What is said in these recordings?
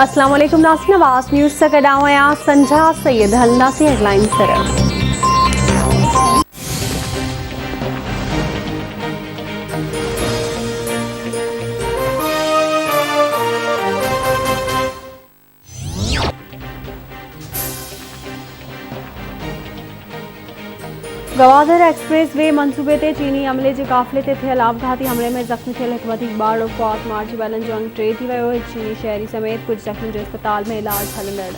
अस्सलाम वालेकुम नाज़रीन, आवाज़ न्यूज़ से कडावया संझा सैयद हलना से हेडलाइन तरफ। गवादर एक्सप्रेस वे मनसूबे ते चीनी अमले जे काफ़िले ते थियल आपघाती हमले में ज़ख्मी थियल एक वधीक ॿार फ़ौत मार्ची वारनि जो अंग टे थी वियो। हिकु चीनी शहरी समेत कुछ ज़ख्मी जो अस्पताल में इलाज हलंदड़।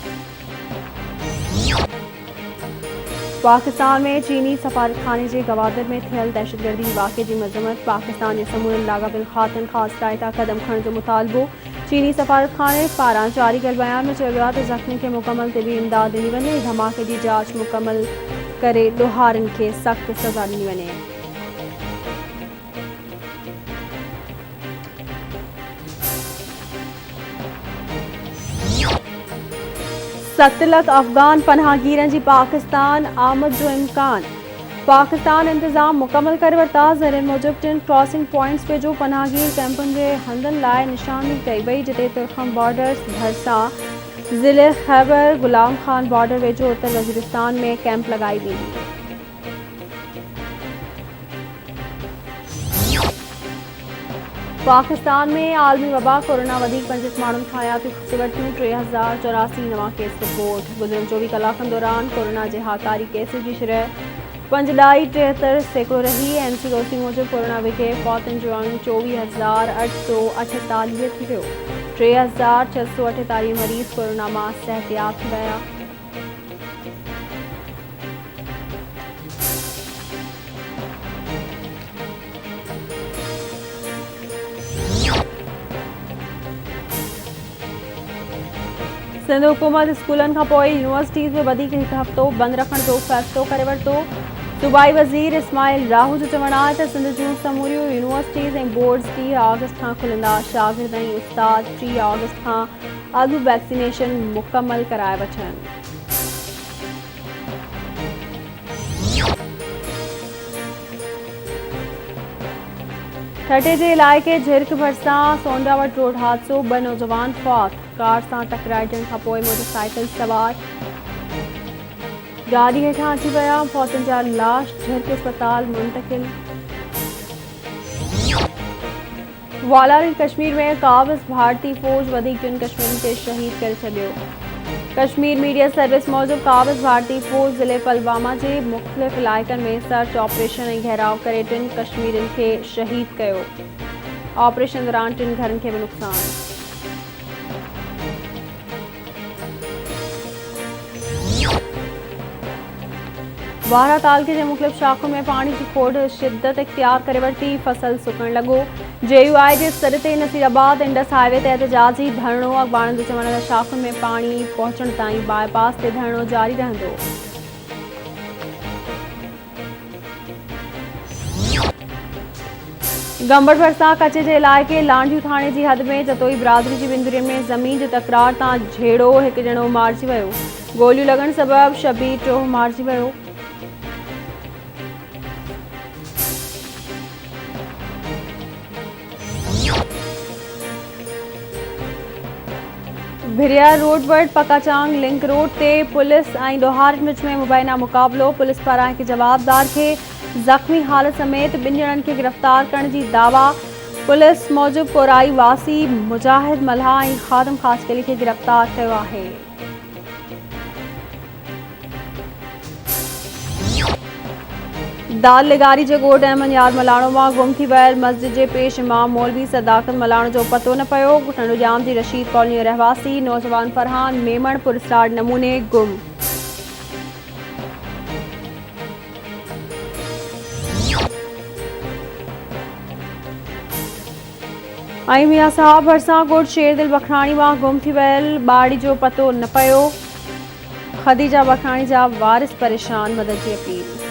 पाकिस्तान में चीनी सफारतखाने जे गवादर में थियल दहशतगर्दी वाक़े जी मज़म्मत। पाकिस्तान जे समूरनि लाॻापियल ख़ातन ख़ासि रायता क़दम खणण जो मुतालबो। चीनी सफारतखाने पारां जारी कयल बयान में चयो वियो आहे त ज़ख्मी खे मुकमल तिबी इमदाद ॾिनी वञे। धमाके जी जांच मुकमल करे ॾोहारनि खे सख़्त सज़ा ॾिनी वञे। सत लख अफ़गान पनाहगीरनि जी पाकिस्तान आमद जो इम्कान। पाकिस्तान इंतज़ाम मुकमल करे वरिता। ज़रियनि मूजिब टिन क्रॉसिंग पॉइंट्स वेझो पनाहगीर कैंपुनि जे हंधनि लाइ निशानी कई वई, जिते तुर्खम बॉर्डर्स भरिसां ज़िले खैबर गुलाम खान बॉर्डर वेझो उत्तर वज़ीरिस्तान में कैंप लॻाई वेंदी। पाकिस्तान में आलमी वबा कोरोना वधीक 25 माण्हुनि खां हयातियूं खसे वरितियूं। 3084 नवां केस रिपोर्ट। गुज़िरियल 24 कलाकनि दौरान कोरोना जे हाकारी केस जी शरह 5.73% रही। NCOC मूजिब कोरोना विघे फ़ौतनि जो अंग 24,848 थी वियो। 3,648 मरीज़ कोरोना मां सिहतयाब थी विया। सिंध हुकूमत स्कूलनि खां पोइ यूनिवर्सिटीज़ में वधीक हिकु हफ़्तो बंदि रखण जो फ़ैसिलो करे वरितो। सूबाई वज़ीर इस्माइल राहू जो चवणु आहे त सिंध जूं समूरियूं यूनिवर्सिटीज़ ऐं बोर्ड्स 30 ऑगस्ट खां खुलंदा। शागिर्द ऐं उस्ताद 3 ऑगस्ट खां अॻु वैक्सीनेशन मुकमल कराए वठनि। ठटे जे इलाइक़े झिरक भरिसां सोंडावट रोड हादसो। 2 नौजवान फ़ौत। कार सां टकराइजण खां पोइ मोटरसाइकिल सवार गाॾी हेठां अची विया। फ़ौतनि जा लाश झिरक अस्पताल मुंतक़िल। वालारी कश्मीर में क़ाबिज़ भारतीय फ़ौज वधीक टिन कश्मीरियुनि खे शहीद करे छॾियो। कश्मीर मीडिया सर्विस मूजिब क़ाबिज़ भारतीय फ़ौज ज़िले पुलवामा जे मुख़्तलिफ़ इलाइक़नि में सर्च ऑपरेशन ऐं घेराव करे टिन कश्मीरियुनि खे शहीद कयो। ऑपरेशन दौरान टिन घरनि खे बि नुक़सान। वारा तालुके जे मुख़्तलिफ़ शाख़ुनि में पाणी जी खोड़ शिदत इख्तियार करे वरिती। फसल सुकण लॻो। JUI जे सर ते नसीराबाद इंडस हाईवे ते एहतजाजी धरणो। अख़बारनि जो चवण आहे त शाख़ुनि में पाणी पहुचण ताईं बाईपास ते धरणो जारी रहंदो। गंबड़ भरिसां कचे जे इलाइक़े लांडियूं थाणे जी हद में जतोई बिरादरी जी बिंदुरियुनि में ज़मीन जे तकरार तां झेड़ो हिकु ॼणो मारिजी वियो। गोलियूं लॻण सबबि शबीर टोह मारिजी वियो। भिरिया रोड वटि पकाचांग लिंक रोड ते पुलिस ऐं ॾोहारनि विच में मुबैना मुक़ाबिलो। पुलिस पारां हिकु जवाबदार खे ज़ख़्मी हालत समेत 2 ॼणनि खे गिरफ़्तार करण जी दावा। पुलिस मूजिब कोराई वासी मुजाहिद मल्हा ऐं ख़ादम ख़ासकली खे गिरफ़्तार कयो आहे। दाल लिगारी जे ॻोठ अहमद यार मलाणो मां गुम थी वियल मस्जिद जे पेश इमाम मौलवी सदाकत मलाणो जो पतो न पियो। ठंडुजाम जी रशीद कॉलोनी रहवासी नौजवान फरहान मेमण पुरस्कार नमूने गुम। ऐं मियां साहब भरिसां ॻोठ शेरदिल बखराणी मां गुम थी वियल ॿाड़ी जो पतो न पियो। ख़दीजा बखराणी जा वारिस परेशान, मदद जी अपील।